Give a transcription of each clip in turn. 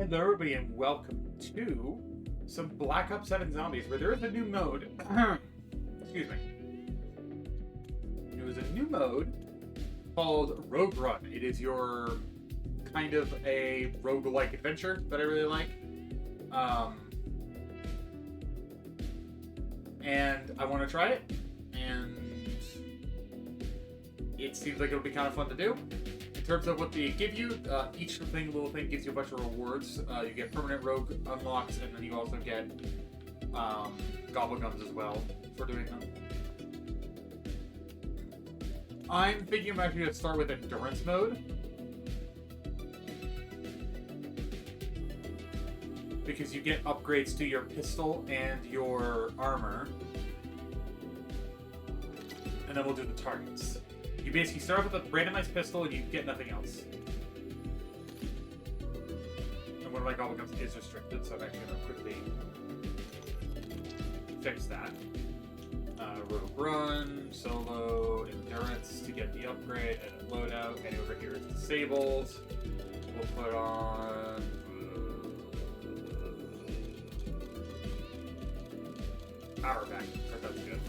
Hello everybody and welcome to some Black Ops 7 Zombies, where there is a new mode. Excuse me. It was a new mode called Rogue Run. It is your kind of a roguelike adventure that I really like. And I want to try it, and it seems like it'll be kind of fun to do. In terms of what they give you, each little thing gives you a bunch of rewards. You get permanent rogue unlocks, and then you also get gobble guns as well for doing them. I'm thinking I'm actually going to start with endurance mode, because you get upgrades to your pistol and your armor, and then we'll do the targets. You basically start off with a randomized pistol and you get nothing else. And one of my gobble guns is restricted, so I'm actually going to quickly fix that. Rogue Run, Solo, Endurance to get the upgrade, and loadout, and over here is disabled. We'll put on power back. That's good.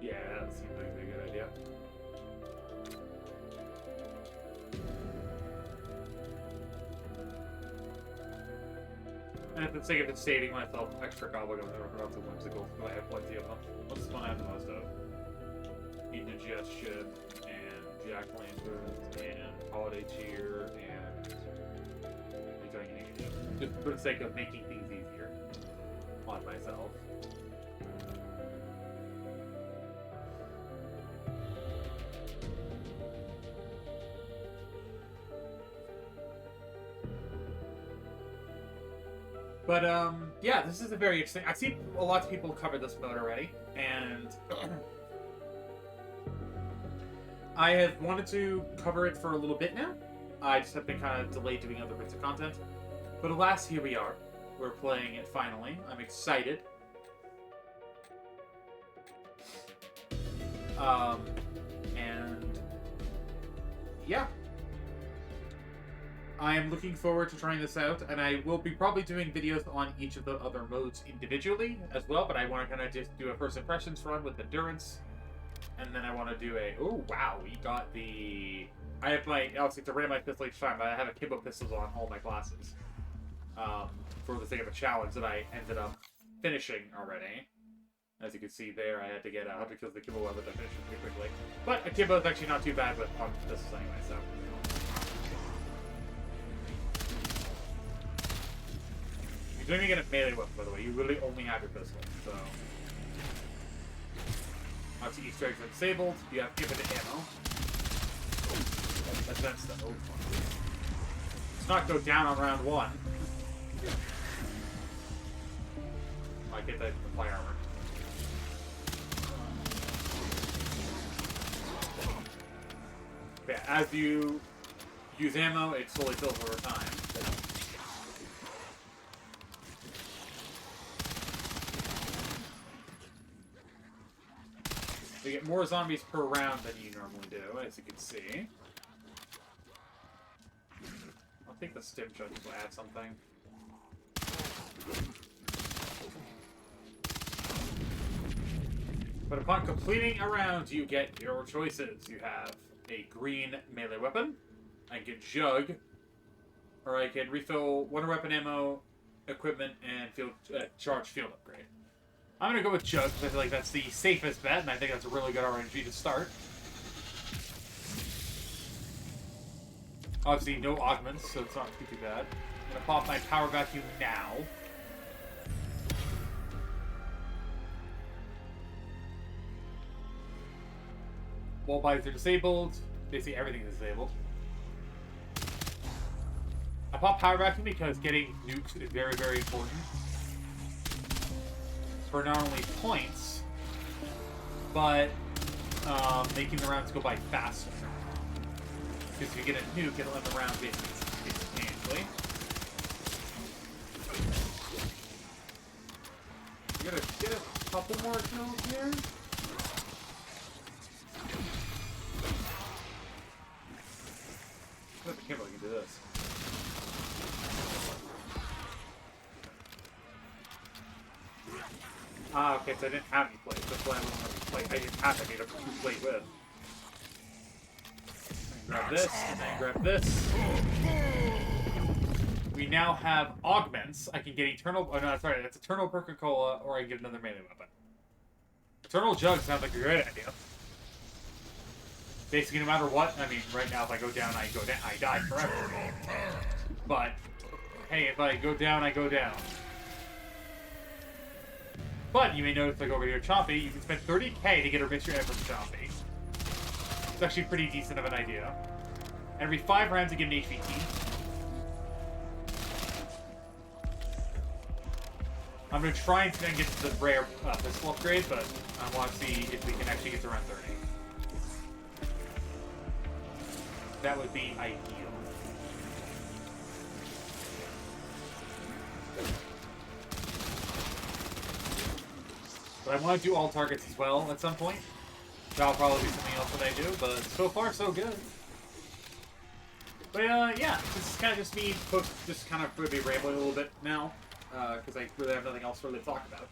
Yeah, that seems like a good idea. And for the sake of it saving myself extra gobble guns, I don't feel whimsical, so I have plenty of them. What's the one I have the most of? Indigestion, and Jack Lanterns, and Holiday Cheer, and just for the sake of making things easier on myself. But, yeah, this is a very interesting... I've seen a lot of people cover this mode already, and I have wanted to cover it for a little bit now. I just have been kind of delayed doing other bits of content. But alas, here we are. We're playing it finally. I'm excited. And yeah. I am looking forward to trying this out, and I will be probably doing videos on each of the other modes individually as well, but I want to kind of just do a first impressions run with Endurance, and then I want to do a... Oh, wow, we got the... I have my... Obviously, it's a randomized pistol each time, but I have a Kimbo pistols on all my classes. For the sake of a challenge that I ended up finishing already. As you can see there, I had to get 100 kills with the Kimbo weapon to finish it pretty quickly. But a Kimbo is actually not too bad with on pistols anyway, so... You don't even get a melee weapon, by the way. You really only have your pistol, so... Obviously, Easter eggs are disabled. You have infinite ammo. That's the old one. Let's not go down on round one. I get that apply armor. Yeah, as you use ammo, it slowly fills over time. You get more zombies per round than you normally do, as you can see. I'll take the stim shot to add something. But upon completing a round, you get your choices. You have a green melee weapon. I can jug, or I can refill one weapon ammo, equipment, and charge field upgrade. I'm going to go with Jug, because I feel like that's the safest bet, and I think that's a really good RNG to start. Obviously, no augments, so it's not too bad. I'm going to pop my power vacuum now. Wall bodies are disabled. Basically, everything is disabled. I pop power vacuum because getting nukes is very, very important. For not only points, but making the rounds go by faster. Because if you get a nuke, it'll end the round basically instantaneously. You gotta get a couple more kills here. Ah, okay, so I didn't have any plates. That's why I wasn't having plate. I didn't have any to plate with. Grab this, and then grab this. We now have augments. I can get Eternal... Oh, no, sorry. That's Eternal Coca-Cola, or I can get another melee weapon. Eternal Jug sounds like a great idea. Basically, no matter what, I mean, right now, if I go down, I die forever. But, hey, if I go down, I go down. But, you may notice, like, over here, Chompy, you can spend 30k to get a Mixture Egg from Chompy. It's actually pretty decent of an idea. Every 5 rounds, you get an HVT. I'm going to try and get to the rare pistol upgrade, but I want to see if we can actually get to round 30. That would be ideal. But I want to do all targets as well at some point. That'll probably be something else that I do, but so far so good. But yeah, this is kind of just me, just kind of be rambling a little bit now, because I really have nothing else really to talk about.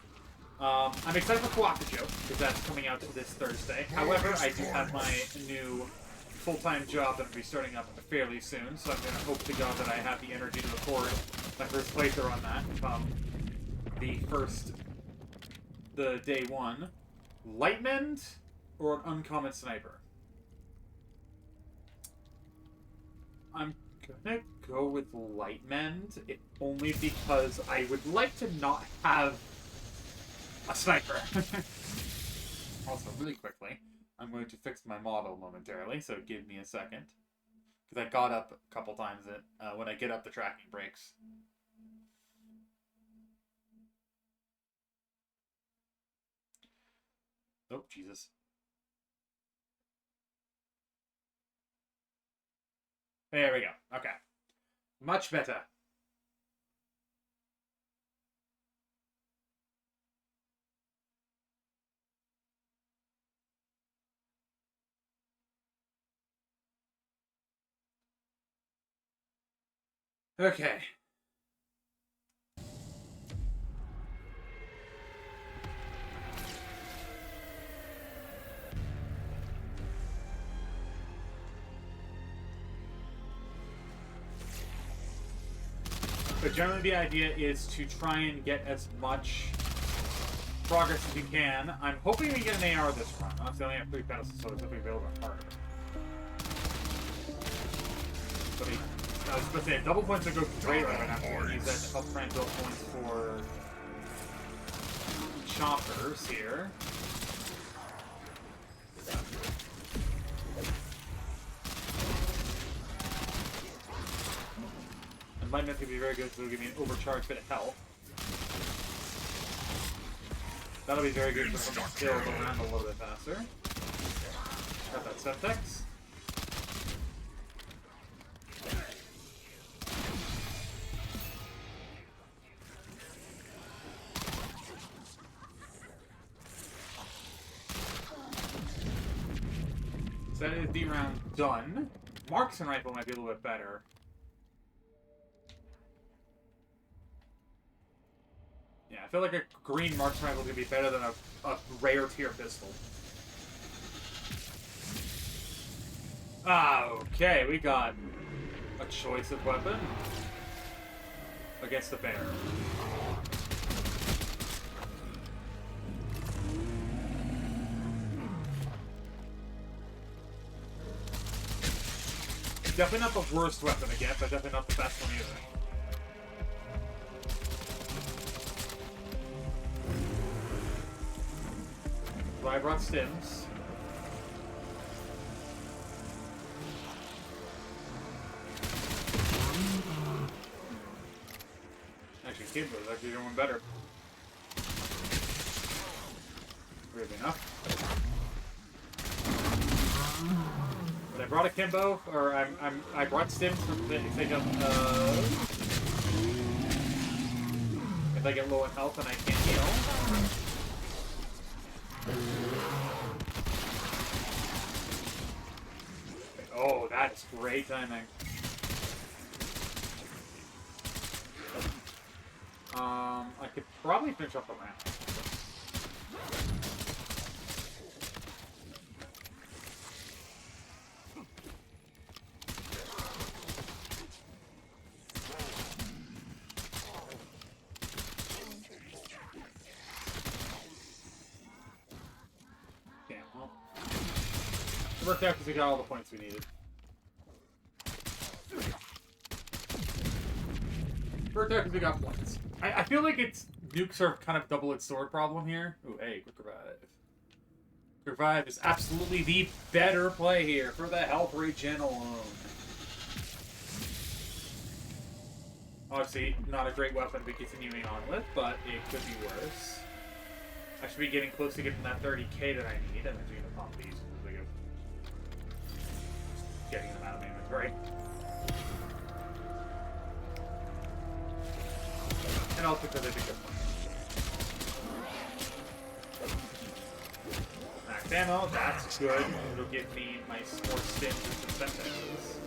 I'm excited for Joke, because that's coming out this Thursday. However, I do have my new full-time job that will be starting up fairly soon, so I'm going to hope to God that I have the energy to record my first playthrough on that. The day one. Lightmend or an uncommon sniper? I'm gonna go with Lightmend, if only because I would like to not have a sniper. Also, really quickly, I'm going to fix my model momentarily, so give me a second. Because I got up a couple times when I get up, the tracking breaks. Oh, Jesus. There we go. Okay. Much better. Okay. But generally the idea is to try and get as much progress as you can. I'm hoping we get an AR this run. Honestly, I only have 3 pedestals, so it's going to be a little bit harder. But I was supposed to say, double points would go great right now. I'm going to use that to help try and build points for choppers here. Lightning could be very good, so it'll give me an overcharged bit of health. That'll be very good for me to still go around a little bit faster. Got that Septex. So that is the round done. Marksman rifle might be a little bit better. Yeah, I feel like a green marksman rifle could be better than a rare tier pistol. Ah, okay, we got a choice of weapon against the bear. Definitely not the worst weapon again, but definitely not the best one either. So I brought stims. Actually, Kimbo's actually doing better. Weirdly enough. But I brought a Kimbo, or I brought stims for the sake of if I get low in health and I can't heal. Oh, that is great timing. I could probably finish off the round. It worked out because we got all the points we needed. It worked out because we got points. I feel like it's nukes are kind of double-edged sword problem here. Ooh, hey, quick revive. Revive is absolutely the better play here for the health regen alone. Obviously, not a great weapon to be continuing on with, but it could be worse. I should be getting close to getting that 30k that I need, and I'm going to pop these as I go. Getting them out of my inventory. And also because I think that's fun. Max ammo, that's good. It'll give me my more stims and suspensions.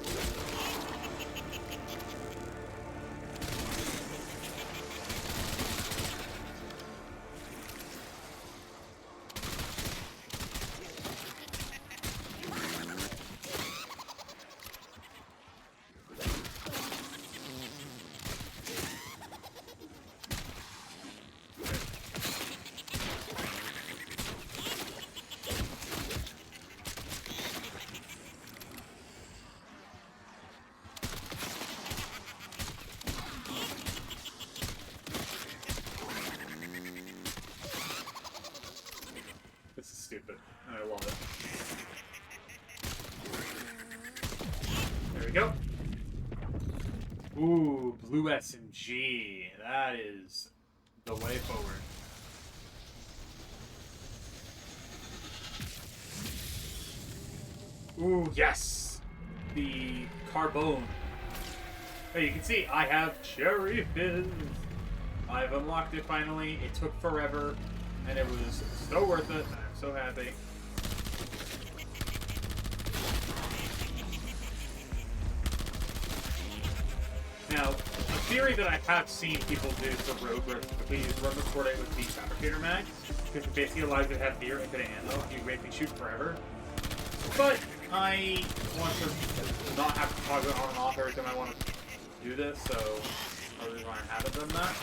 Stupid. I love it. There we go. Ooh, blue SMG. That is the way forward. Ooh, yes! The Carbone. Hey, you can see I have Cherry Fizz. I've unlocked it finally. It took forever, and it was so worth it. So happy. Now, a theory that I have seen people do for Rogue specifically is run the Cordite with the Fabricator mag, because it basically allows you to have near infinite ammo if you basically shoot forever. But I want to not have to toggle it on and off every time I want to do this, so I really want to have it done that.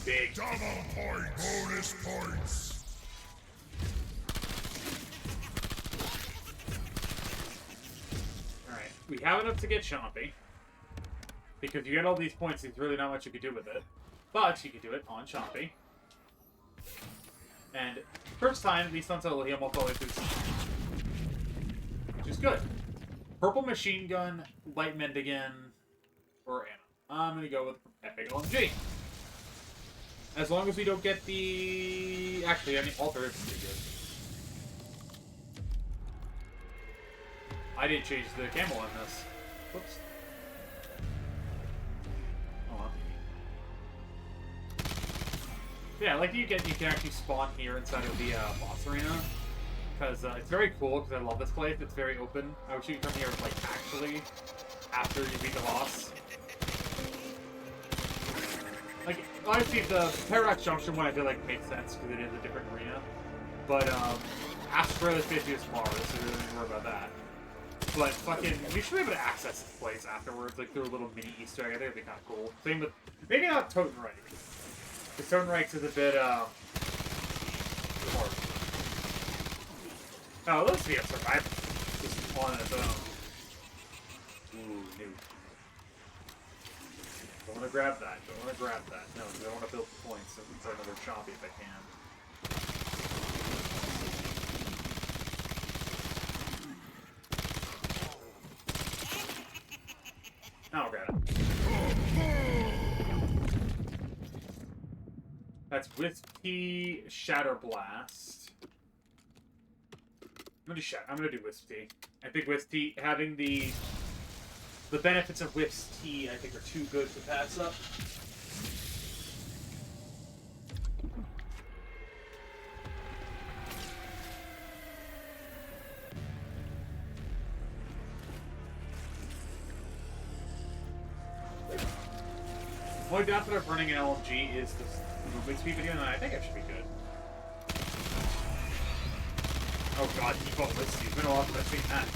Big double points, bonus points. Alright, we have enough to get Chompy. Because you get all these points, there's really not much you can do with it. But you can do it on Chompy. And first time, at least on solo, he almost always succeeds. Which is good. Purple Machine Gun, Light Mendigan, or ammo. I'm gonna go with Epic LMG. As long as we don't get the... Actually, I mean, Alter is pretty good. I didn't change the camo on this. Whoops. Oh. Yeah, like you can actually spawn here inside of the boss arena. Because it's very cool, because I love this place. It's very open. I wish you could come here, like, actually, after you beat the boss. Like, honestly, the Paradox Junction one I feel like makes sense because it is a different arena. But, Astra is basically just Mars, so we don't need to worry about that. But fucking, we should be able to access this place afterwards, like through a little mini Easter egg. I think it'd be kind of cool. Same with, maybe not Totenreich. Because Totenreich is a bit, more. Oh, let's see if Survivor just on its own. Ooh, new. Don't want to grab that. Don't want to grab that. No, I don't want to build the points. So we can start another Chompy if I can. I'll grab it. That's Wispy Shatter Blast. I'm gonna do Wisp Tea. I think Wisp Tea, having the benefits of Wisp Tea, I think, are too good to pass up. Only downside of running an LMG is the movement speed video, and I think it should be good. Oh god, default list. It's been a while since I've seen that.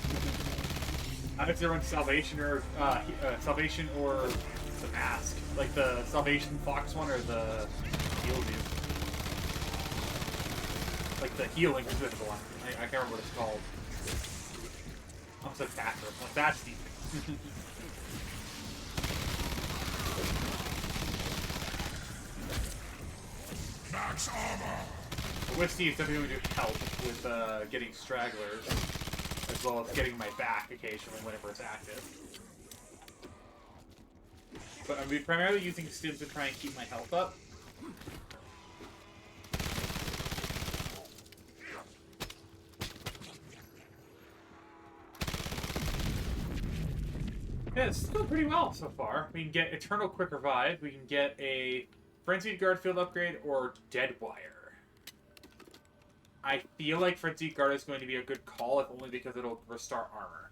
I don't know if they run Salvation or the Mask, like the Salvation Fox one or the Heal Dude. Like the healing specific one. I can't remember what it's called. I'm so bathroom. Like that's deep. Max armor. With Steve, definitely going to help with getting stragglers, as well as getting my back occasionally whenever it's active. But I'm primarily using stims to try and keep my health up. Yeah, it's going pretty well so far. We can get Eternal Quick Revive, we can get a Frenzied Guard Field Upgrade, or Dead Wire. I feel like Frenzied Guard is going to be a good call, if only because it'll restart armor.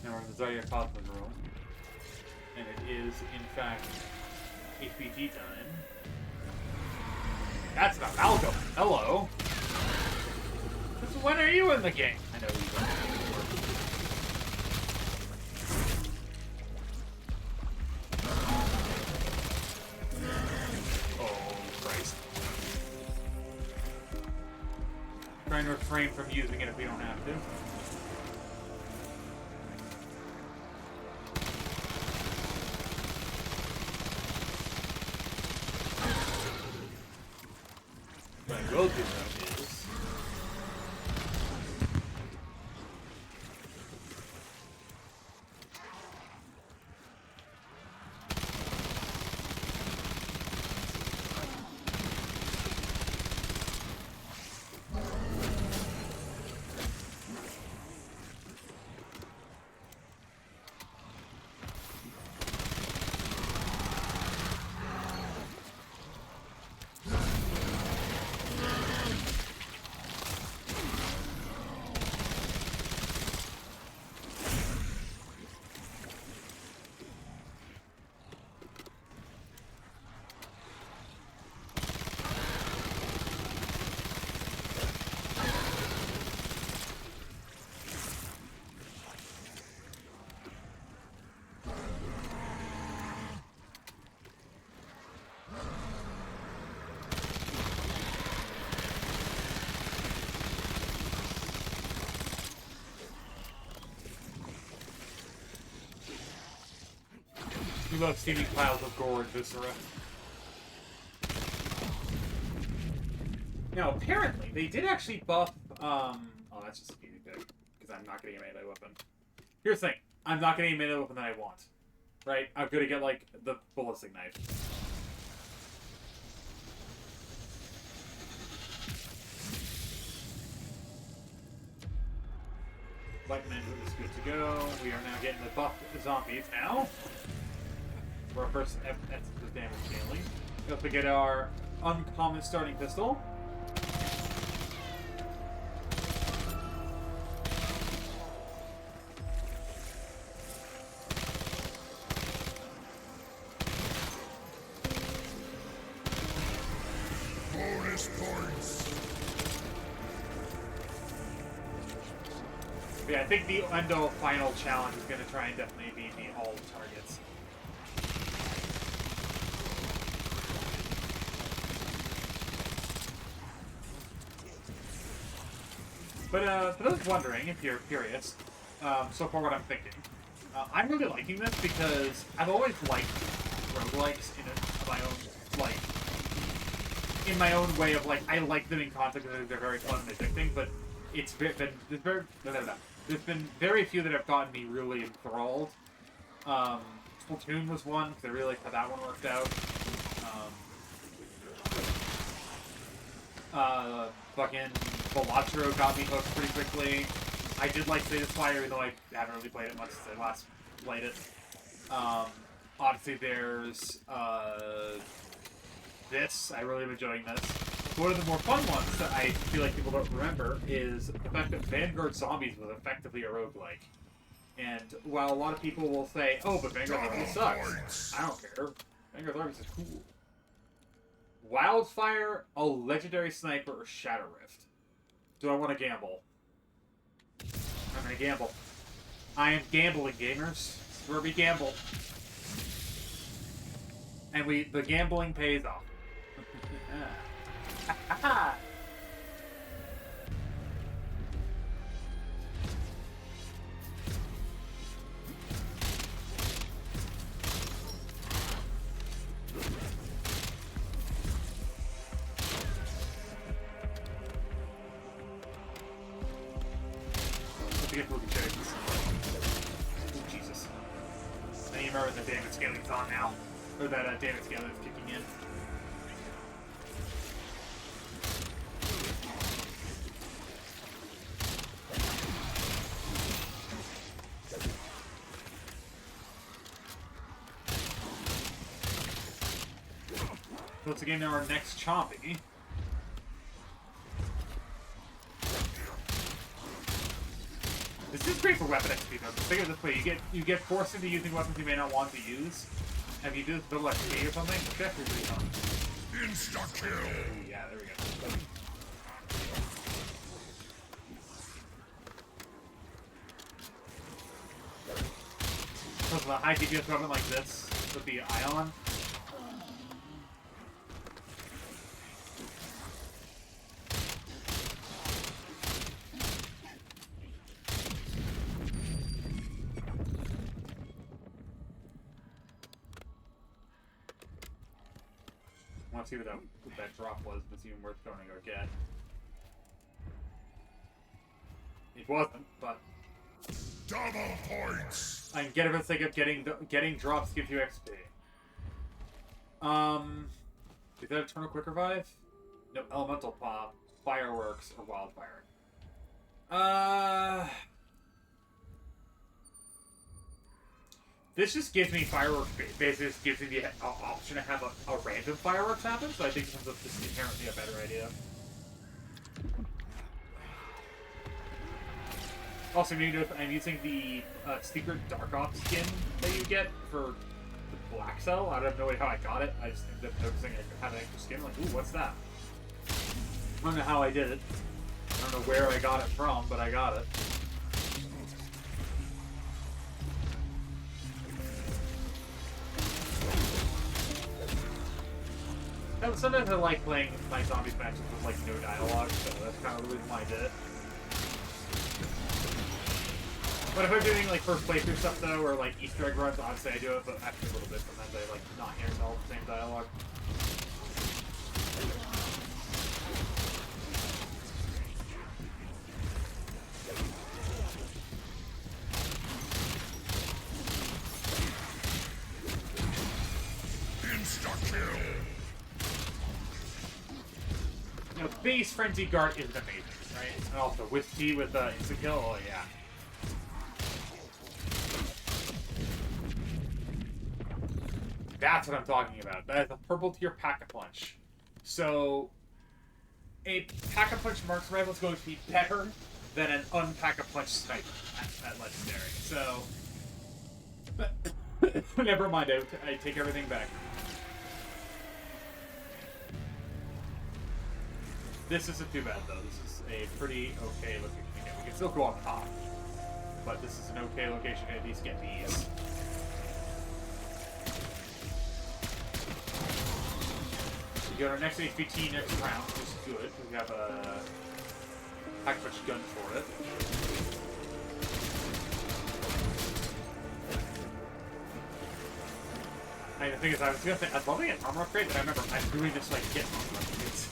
Now we're in the Zodiac Cosmic room. And it is, in fact, HPT time. That's not Malcolm. Hello. When are you in the game? I know you don't. Oh, Christ. Trying to refrain from using it if we don't have to. What I will do, though, is... We love steaming piles of gore and viscera. Now, apparently, they did actually buff, oh, that's just a beauty pick, because I'm not getting a melee weapon. Here's the thing, I'm not getting a melee weapon that I want. Right? I'm gonna get, like, the ballistic knife. Lightning is good to go. We are now getting the buff zombies now. For our first essence of damage scaling. We have to get our uncommon starting pistol. Bonus points. Yeah, I think the Endo final challenge is going to try and definitely be the all targets. But for those wondering, if you're curious, so far what I'm thinking, I'm really liking this because I've always liked roguelikes in my own way of like, I like them in concept because they're very fun and addicting, but there's been very few that have gotten me really enthralled. Splatoon was one, because I really liked how that one worked out. Fucking Balatro got me hooked pretty quickly. I did like Slay the Spire, even though I haven't really played it much since I last played it. Obviously there's, this. I really am enjoying this. one of the more fun ones that I feel like people don't remember is the fact that Vanguard Zombies was effectively a roguelike. And while a lot of people will say, oh, but Vanguard Zombies sucks, I don't care. Vanguard Zombies is cool. Wildfire, a legendary sniper, or Shadow Rift? Do I want to gamble? I'm going to gamble. I am gambling, gamers. This is where we gamble. And the gambling pays off. Oh, Jesus. I need to remember the damage scaling's on now. Or that damage scaling is kicking in. So let's again now our next chompy. This is great for weapon XP though. Think of it this way: you get forced into using weapons you may not want to use. And if you do this double XP or something, it's actually pretty fun. Insta kill. Yeah, there we go. So with a high DPS weapon like this, with the Ion. I want to see what that drop was, if it's even worth going to go get. It wasn't, but Double points. I can get it for the sake of getting drops gives you XP. Is that Eternal Quick Revive? No, Elemental Pop, Fireworks, or Wildfire. This just gives me fireworks. Basically, just gives me the option to have a random fireworks happen. So I think this is just inherently a better idea. Also, you notice I'm using the secret Dark Ops skin that you get for the Black Cell. I don't know how I got it. I just ended up noticing I had an extra skin. Like, ooh, what's that? I don't know how I did it. I don't know where I got it from, but I got it. And sometimes I like playing my zombies matches with like no dialogue, so that's kind of the reason why I did it. But if I'm doing like first playthrough stuff though, or like Easter egg runs, obviously I do it, but actually a little bit. Sometimes I like not hear all the same dialogue. Insta-kill. You know, base Frenzy Guard is amazing, right? And also with T with instant kill, oh yeah. That's what I'm talking about. That is a purple tier Pack-a-Punch. So, a Pack-a-Punch Marks rifle is going to be better than an unpack-a-punch sniper at Legendary. So, never mind. I take everything back. This isn't too bad though. This is a pretty okay location. Again, we can still go on top, but this is an okay location to at least get these. We got our next HVT next round, which is good. We have a Pack-a-Punch gun for it. And the thing is, I was gonna say, I'd love to get an armor upgrade, but I remember I'm doing this like get armor upgrades.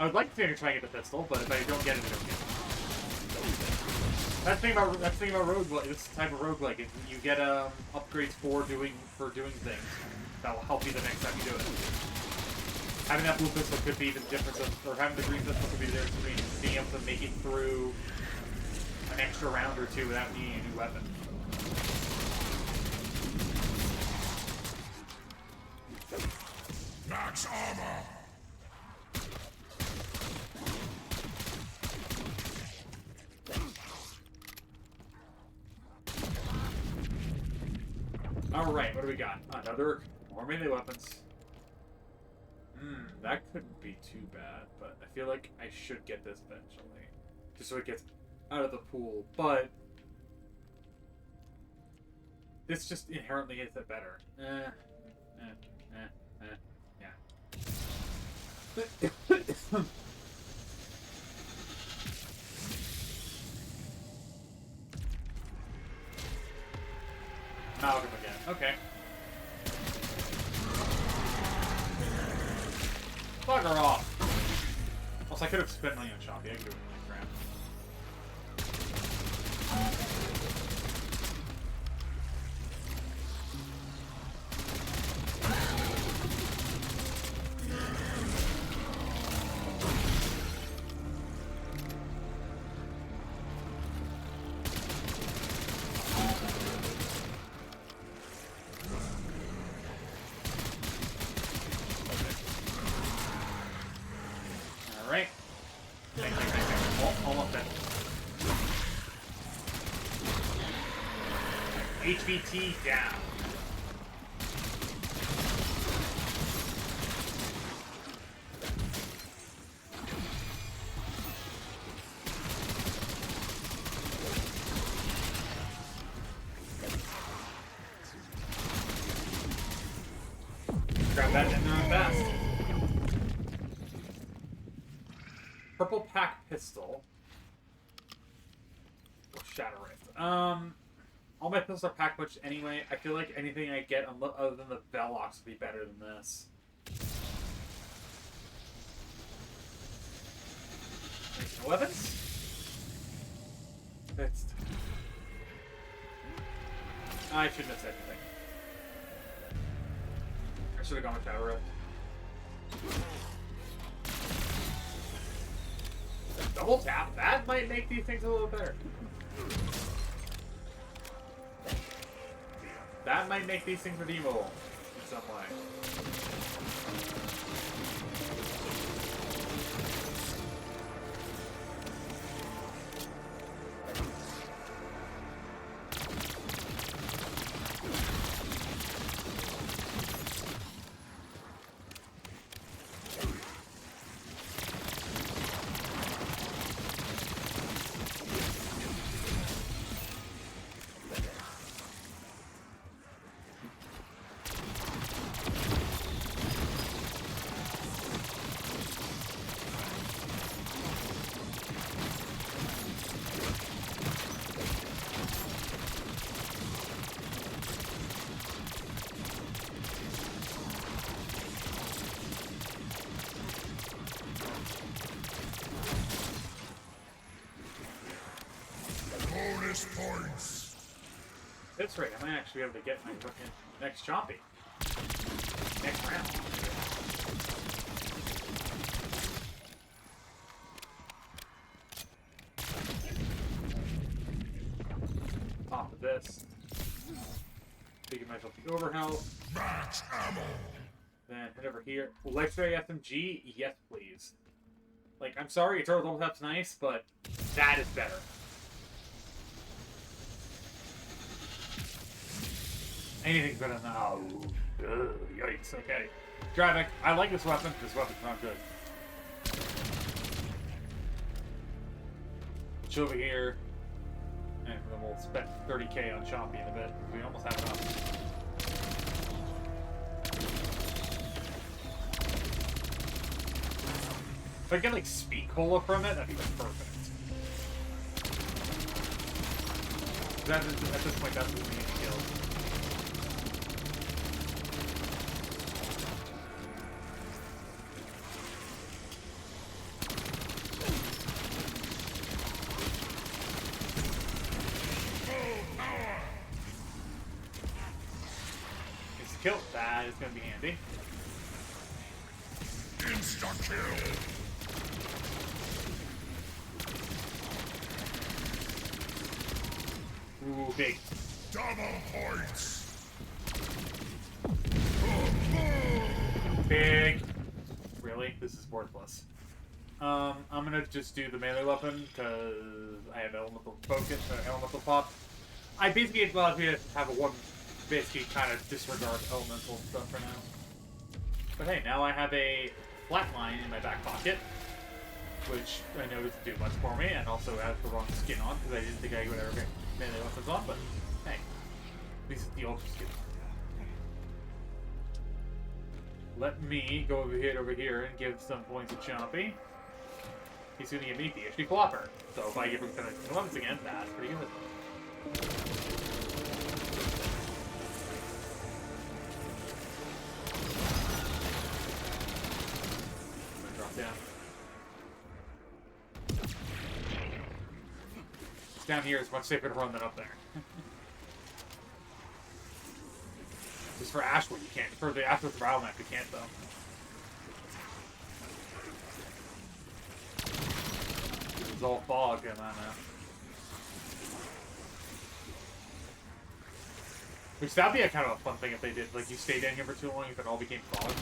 I would like to try and get the pistol, but if I don't get it, I don't get it. That's the thing about roguelike. This type of roguelike is you get upgrades for doing things that will help you the next time you do it. Having that blue pistol could be the difference of, or having the green pistol could be the difference between being able to make it through an extra round or two without needing a new weapon. Max armor. Alright, what do we got? Another... More melee weapons. That couldn't be too bad, but I feel like I should get this eventually. Just so it gets out of the pool, but... This just inherently is it better. Yeah. Amalgam again. Okay. Bugger off. Also, I could have spent money on Choppy. I could do it with my crap. Alright. Thank you. Oh, almost dead. HVT down. Grab that and run fast. Purple pack pistol. Or shatter rifle. All my pistols are pack punched anyway. I feel like anything I get other than the Velox would be better than this. Weapons? That's... I shouldn't have said anything. I should have gone with shatter rifle. Double tap, that might make these things a little better. That might make these things redeemable in some way. Bonus points. That's right, I might actually be able to get my fucking next choppy. Next round. Top of this. Taking myself the overhealth. Max ammo. Then head over here. Legendary SMG? Yes, please. Like, I'm sorry, Eternal Double Tap's nice, but that is better. Anything's better than that. Oh, yikes. Okay. Driving. I like this weapon. This weapon's not good. Switch over here. And then we'll spend 30k on Chompy in a bit. We almost have enough. If I get like Speed Cola from it, that'd be perfect. At this point, that's what we need to kill. Kill. That is going to be handy. Insta-kill. Ooh, big. Double points. Big. Really? This is worthless. I'm going to just do the melee weapon because I have elemental focus, elemental pop. I basically allows me to have a one basically kind of disregard elemental stuff for now. But hey, now I have a flatline in my back pocket, which I know doesn't do much for me, and also has the wrong skin on, because I didn't think I would ever get melee weapons on, but hey, at least it's the ultra skin. Let me go over here and give some points to Chompy. He's going to give me the HP Flopper. So if I give him kind of weapons again, that's pretty good. I'm going to drop down. Down here is much safer to run than up there. Just for Ashwood, you can't. For the Ashwood Survival Map, you can't, though. It's all fog in that map. Which, that'd be a kind of a fun thing if they did. Like, you stay down here for too long, if it all became fog.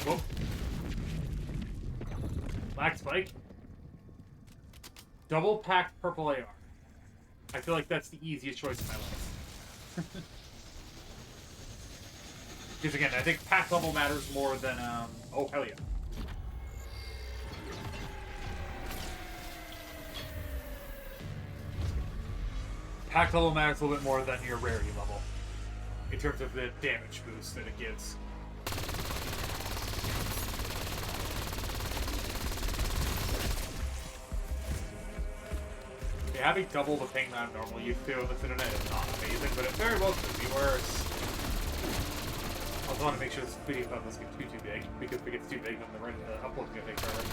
Whoop. Black Spike. Double packed purple AR. I feel like that's the easiest choice in my life. Because again, I think pack level matters more than, oh hell yeah. Pack level matters a little bit more than your rarity level. In terms of the damage boost that it gives. Having double the ping that I'm normally used to on this internet is not amazing, but it very well could be worse. I also want to make sure this video doesn't get too big, because if it gets too big, then the upload's going to take forever.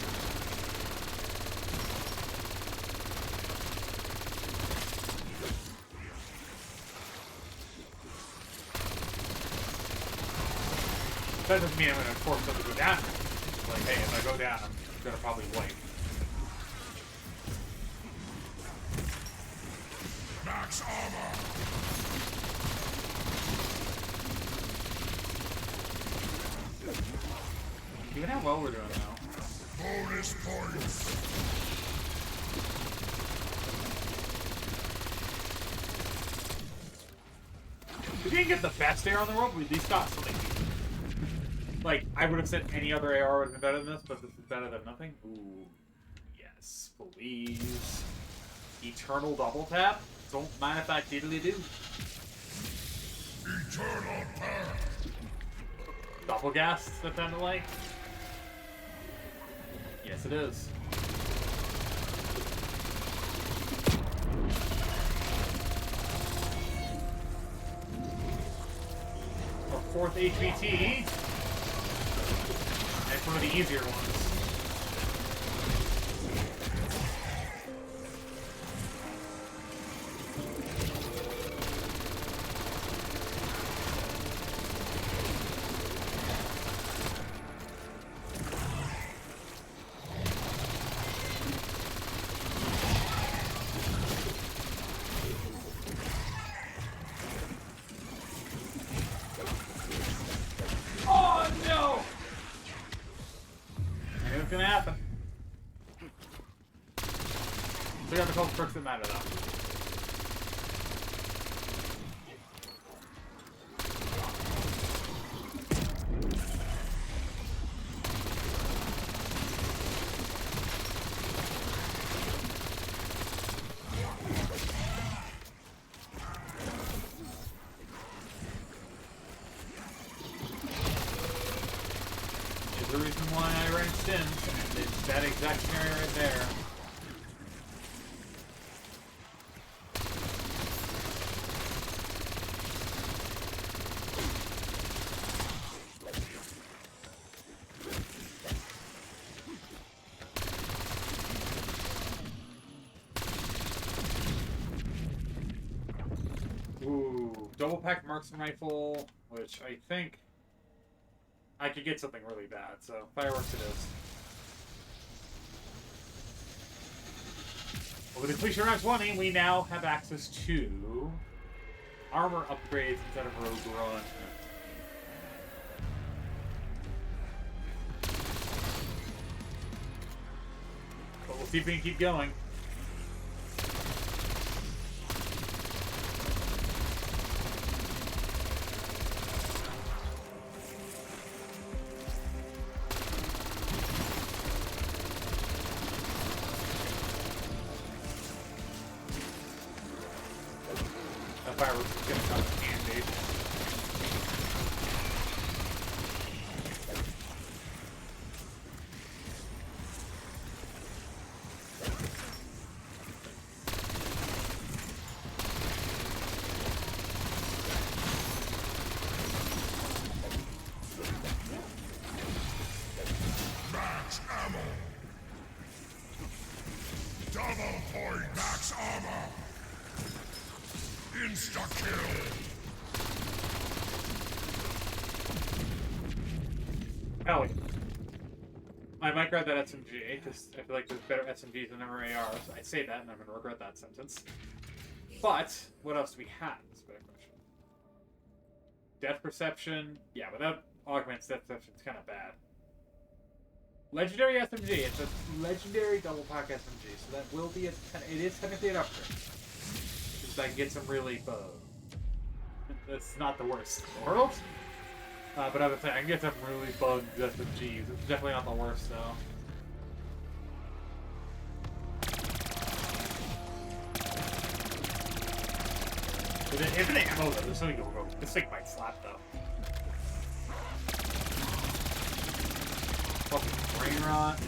That doesn't mean I'm going to force them to go down. Like, hey, if I go down, I'm going to probably wipe. Max armor. Even how well we're doing now. Bonus points. We didn't get the best AR in the world, we at least got something. Like, I would have said any other AR would have been better than this, but this is better than nothing. Ooh. Yes, please. Eternal double tap? Don't mind if I diddly-do. Eternal path. Double gas, that sounded like? Yes, it is. Our fourth HVT. And it's one of the easier ones. Gonna happen. We got the couple perks that matter though. The reason why I ran Sims, and it's that exact scenario right there. double pack marksman rifle, which I think I could get something really bad. So fireworks it is. Well, with the completion round 20, we now have access to armor upgrades instead of rogue run. But we'll see if we can keep going. Fireworks is gonna come in handy. Max ammo. Double point. Max armor. Insta-kill! Hell yeah. I might grab that SMG, because I feel like there's better SMGs than there are ARs. I say that, and I'm going to regret that sentence. But, what else do we have? That's a better question. Death Perception. Yeah, without augments, Death Perception is kind of bad. Legendary SMG. It's a legendary double pack SMG, so that will be it is technically an upgrade. I can get some really that's not the worst in the world. But I would say I can get some really bugged SMGs. It's definitely not the worst though. With infinite ammo though, this thing might slap though. Fucking brain rot.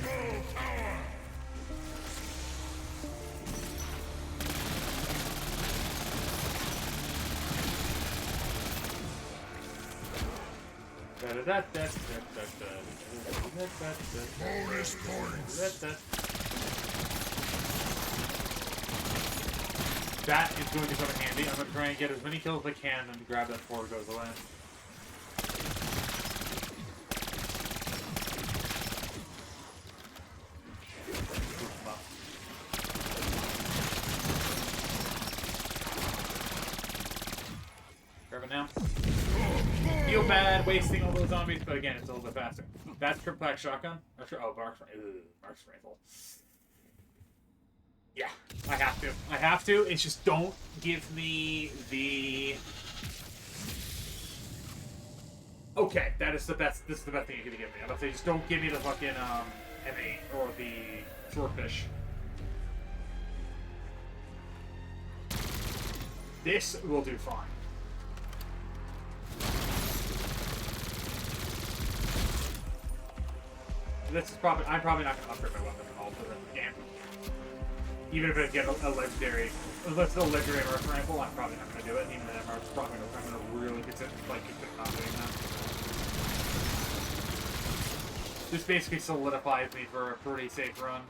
Bonus points. That is going to come in handy. I'm going to try and get as many kills as I can and grab that before it goes away. Grab it now. Feel bad wasting all those zombies, but again, it's a little bit faster. That's triple pack shotgun. Oh, Mark's rifle. Yeah, I have to. I have to. It's just don't give me the. Okay, that is the best. This is the best thing you're gonna give me. I'm about to say, just don't give me the fucking M8 or the swordfish. This will do fine. This is probably. I'm probably not going to upgrade my weapon at all for the game. Even if I get a legendary, unless it's a legendary Mark rifle, I'm probably not going to do it. Even then, I'm probably I'm going to really consider not doing that. This basically solidifies me for a pretty safe run.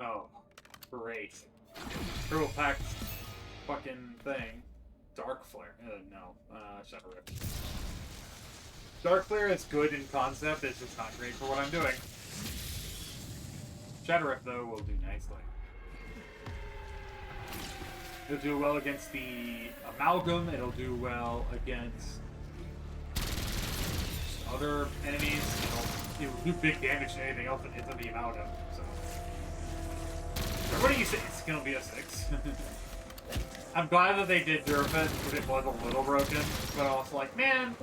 Oh, great. Turtle pack fucking thing. Dark Flare. No. Shadow Rift. Dark Flare is good in concept, it's just not great for what I'm doing. Shadow Rift, though, will do nicely. It'll do well against the Amalgam, it'll do well against other enemies, it'll do big damage to anything else that hits on the Amalgam, so. What do you say? It's gonna be a 6. I'm glad that they did nerf it, because it was a little broken, but I was like, man.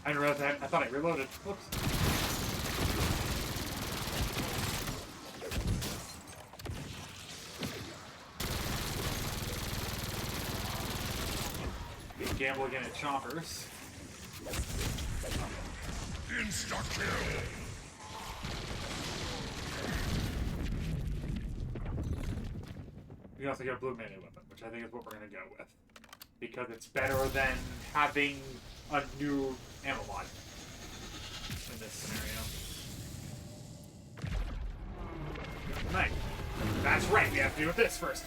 I didn't realize I thought I reloaded. Whoops. Gamble again at chompers. Insta-kill! We can also get a blue melee weapon, which I think is what we're going to go with. Because it's better than having a new ammo mod in this scenario. Right. That's right, we have to do with this first.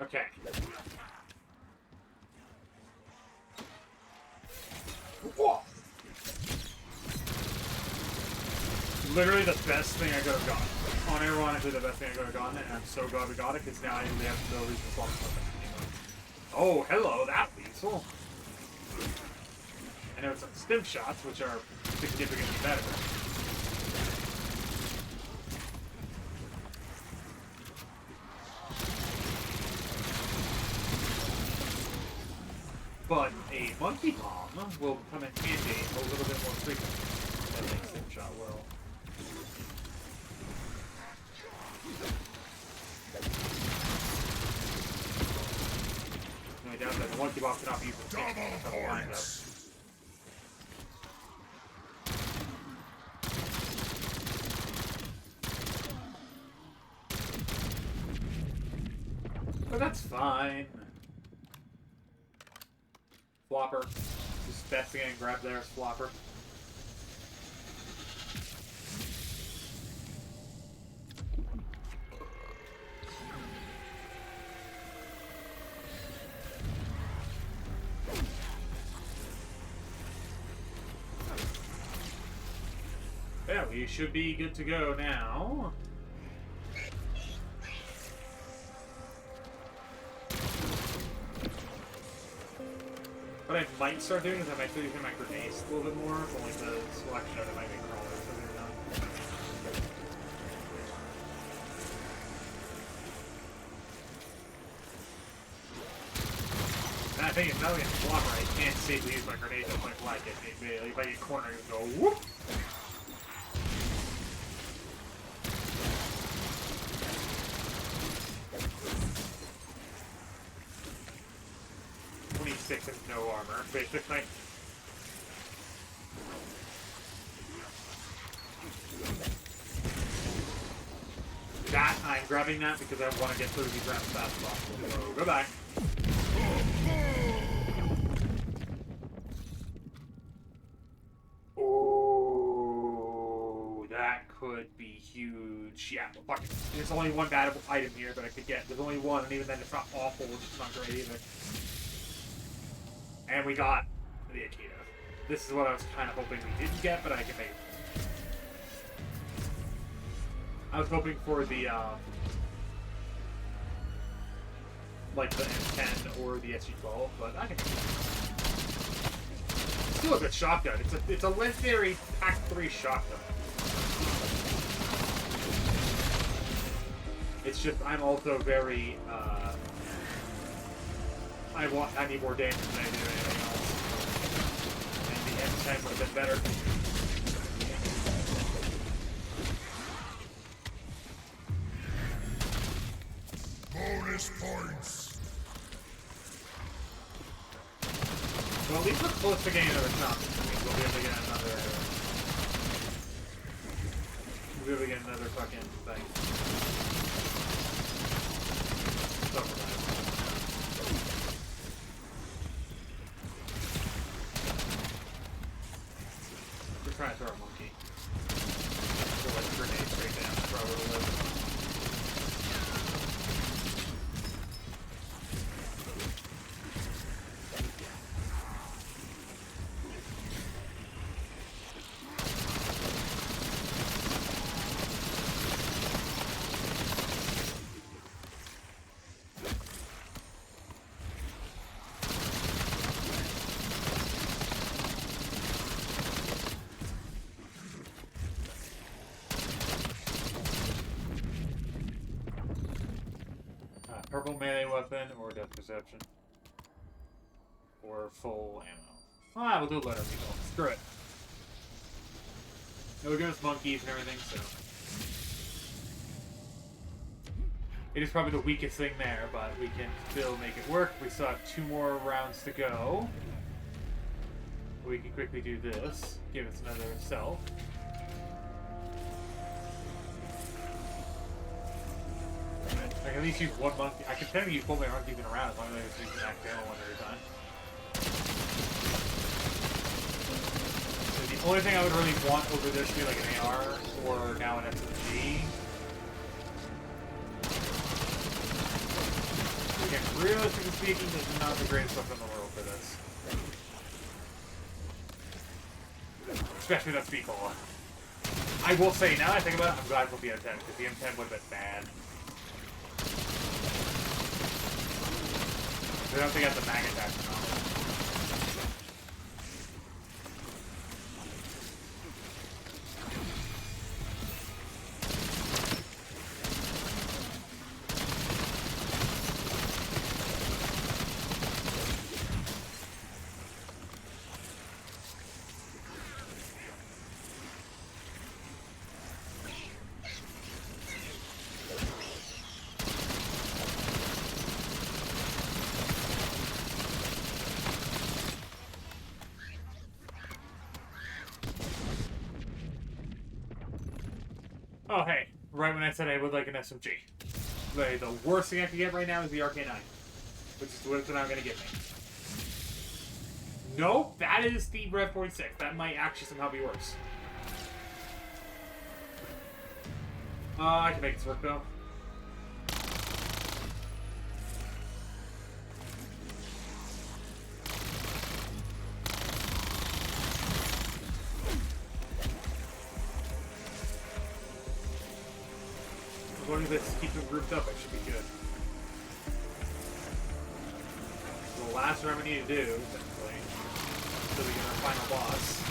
Okay. Whoa. Literally the best thing I could have gotten. Unironically the best thing I could have gotten, and I'm so glad we got it, because now I really have no reason to swap something anymore. Oh, hello, that weasel. I know some stim shots, which are significantly better. But a monkey bomb will come in handy a little bit more frequently than a stim shot will. The only downside, the monkey bomb cannot be used in double points. But that's fine. Flopper. Just best thing I can grab there is Flopper. Yeah, we should be good to go now. What I might start doing is I might start using my grenades a little bit more, but only the selection of it might be crawlers. So they're done. And I think if nothing is blocker, I can't safely use my grenades at point blank. If I get cornered, I go whoop. And no armor, basically. That, I'm grabbing that because I want to get through these rounds as fast as possible. So, goodbye. Oh, that could be huge. Yeah, well, fuck it. There's only one bad item here that I could get. There's only one, and even then it's not awful, which is not great either. And we got the Aika. This is what I was kind of hoping we didn't get, but I can make it. I was hoping for the, like the M10 or the SG-12, but I can make it. It's still a good shotgun. It's a legendary Pack 3 shotgun. It's just, I'm also very, I need more damage than I do anything else. And the M10 would have been better. Bonus points! Well, at least we're close to getting another chop. I mean, we'll be able to get another... We'll be able to get another fucking thing. Something like that. Trying to throw a monkey. Throw like a grenade straight down, throw it a little. Purple melee weapon or death perception. Or full ammo. Ah, we'll do a letter people. Screw it. We're giving us monkeys and everything, so. It is probably the weakest thing there, but we can still make it work. We still have 2 more rounds to go. We can quickly do this. Give us another self. I can at least use 1 monkey. I can technically pull my monkeys in around as long as I just use an active ammo one at a time. So the only thing I would really want over this would be like an AR or now an SMG. Again, realistically speaking, this is not the greatest weapon in the world for this. Especially that speed cola. I will say, now that I think about it, I'm glad with the M10, because the M10 would have been bad. I don't think I have the mag attachment on it. Oh, hey. Right when I said I would like an SMG. Like, the worst thing I can get right now is the RK9. Which is what it's not going to get me. Nope, that is the Rev 46. That might actually somehow be worse. I can make this work, though. As long as I keep them grouped up, I should be good. So the last round we need to do, technically, until we get our final boss.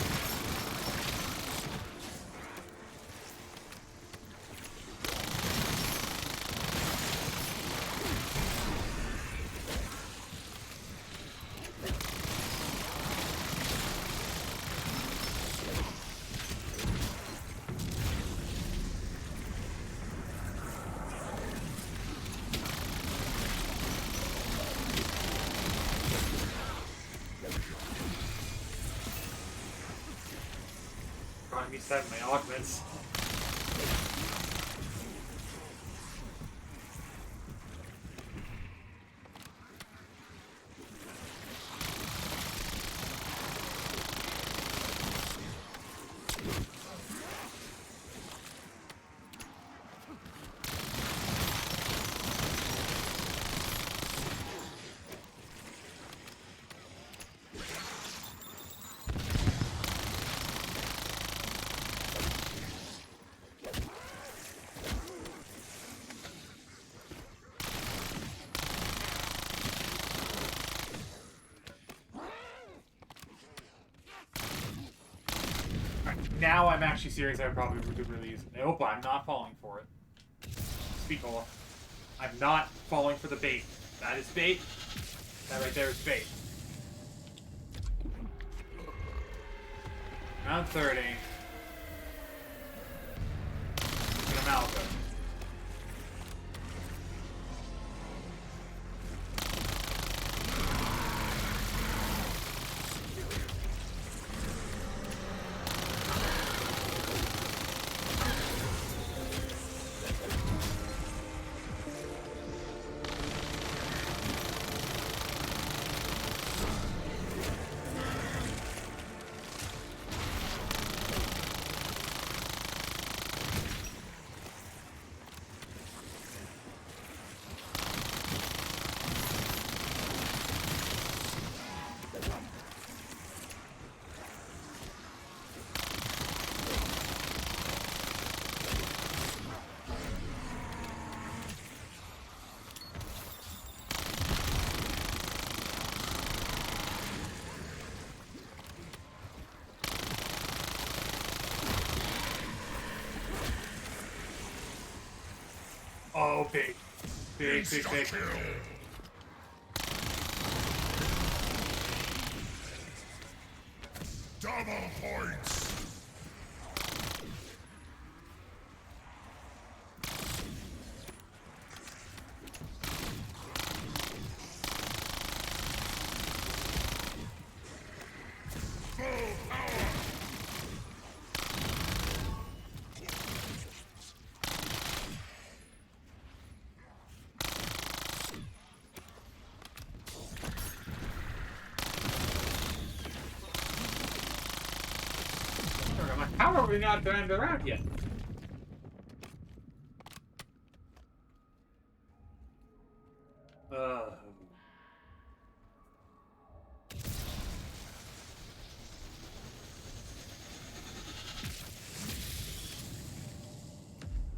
Me set my augments. Now I'm actually serious. I probably would really use it. Nope, I'm not falling for it. Speak all. I'm not falling for the bait. That is bait. That right there is bait. Round 30. An amalgam. Oh, big. Big, big, big. Insta-kill. Double points. Full power. I'm like, how are we not turned around yet?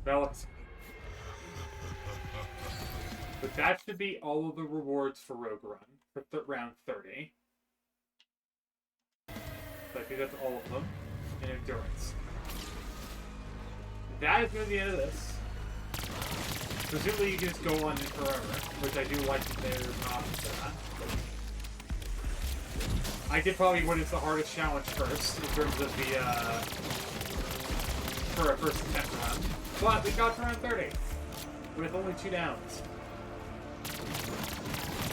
Fellas. But that should be all of the rewards for Rogue Run for round 30. So I think that's all of them. And endurance. That is going to be the end of this. Presumably you can just go on forever, which I do like that there's an option for that. I did probably what is the hardest challenge first, in terms of the, for a first attempt run. But we got to round 30, with only 2 downs.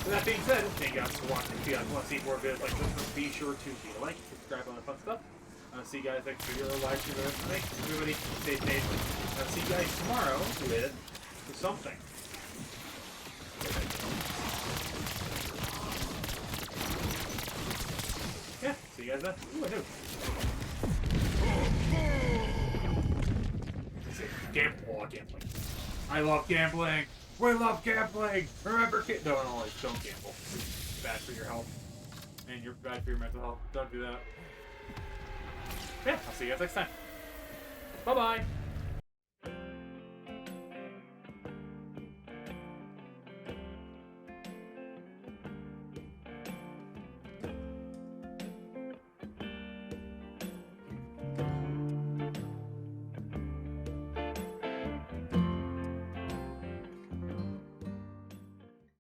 With that being said, thank you guys for watching. If you guys want to see more videos like this, be sure to like, subscribe, all that fun stuff. I'll see you guys next video or live stream the night. Everybody stay safe. I'll see you guys tomorrow with something. Yeah, see you guys then. Ooh, I do. Gambling. I love gambling. We love gambling. Remember, no, don't gamble. It's bad for your health. And you're bad for your mental health. Don't do that. Yeah, I'll see you guys next time. Bye-bye.